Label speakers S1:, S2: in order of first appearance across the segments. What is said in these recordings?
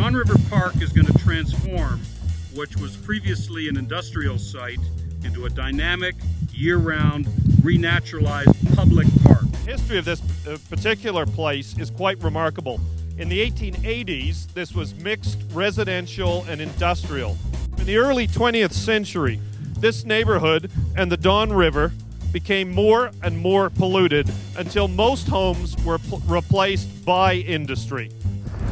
S1: Don River Park is going to transform what was previously an industrial site into a dynamic, year-round, renaturalized public park.
S2: The history of this particular place is quite remarkable. In the 1880s, this was mixed residential and industrial. In the early 20th century, this neighborhood and the Don River became more and more polluted until most homes were replaced by industry.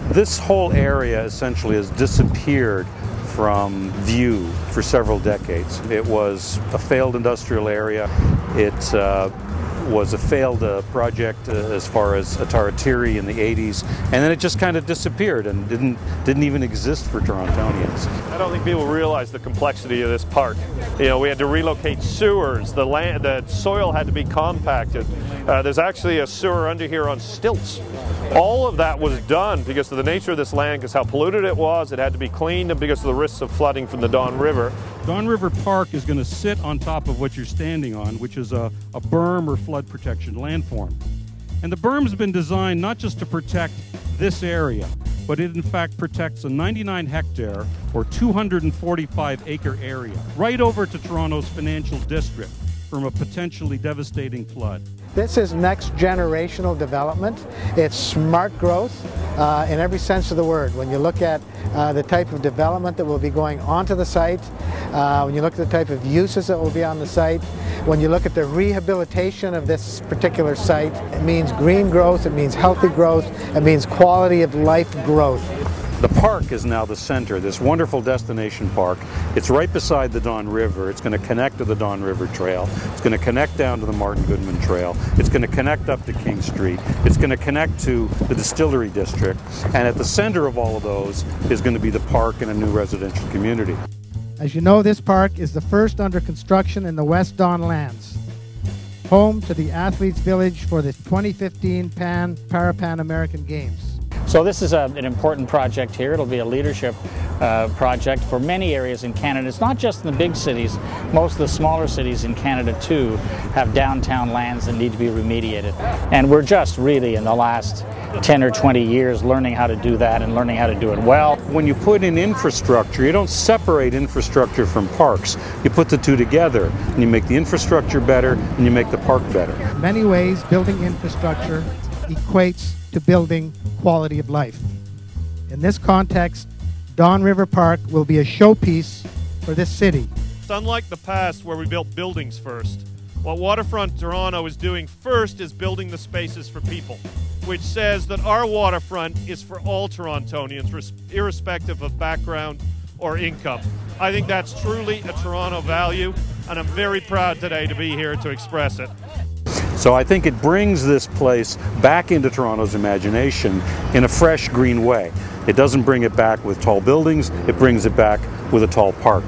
S3: This whole area essentially has disappeared from view for several decades. It was a failed industrial area. It was a failed project as far as Ataratiri in the 80s, and then it just kind of disappeared and didn't even exist for Torontonians.
S2: I don't think people realize the complexity of this park. You know, we had to relocate sewers, the soil had to be compacted. There's actually a sewer under here on stilts. All of that was done because of the nature of this land, because how polluted it was. It had to be cleaned, and because of the risks of flooding from the Don River.
S1: Don River Park is going to sit on top of what you're standing on, which is a berm or flood protection landform. And the berm's been designed not just to protect this area, but it in fact protects a 99 hectare or 245 acre area right over to Toronto's financial district from a potentially devastating flood.
S4: This is next generational development. It's smart growth in every sense of the word. When you look at the type of development that will be going onto the site, when you look at the type of uses that will be on the site, when you look at the rehabilitation of this particular site, it means green growth, it means healthy growth, it means quality of life growth.
S3: The park is now the center, this wonderful destination park. It's right beside the Don River. It's going to connect to the Don River Trail. It's going to connect down to the Martin Goodman Trail. It's going to connect up to King Street. It's going to connect to the Distillery District. And at the center of all of those is going to be the park and a new residential community.
S4: As you know, this park is the first under construction in the West Don lands, home to the Athletes Village for the 2015 Para-Pan American Games.
S5: So this is an important project here. It'll be a leadership project for many areas in Canada. It's not just in the big cities. Most of the smaller cities in Canada too have downtown lands that need to be remediated. And we're just really in the last 10 or 20 years learning how to do that and learning how to do it well.
S3: When you put in infrastructure, you don't separate infrastructure from parks. You put the two together and you make the infrastructure better and you make the park better.
S4: In many ways, building infrastructure equates to building quality of life. In this context, Don River Park will be a showpiece for this city.
S2: It's unlike the past where we built buildings first. What Waterfront Toronto is doing first is building the spaces for people, which says that our waterfront is for all Torontonians, irrespective of background or income. I think that's truly a Toronto value, and I'm very proud today to be here to express it.
S3: So I think it brings this place back into Toronto's imagination in a fresh, green way. It doesn't bring it back with tall buildings, it brings it back with a tall park.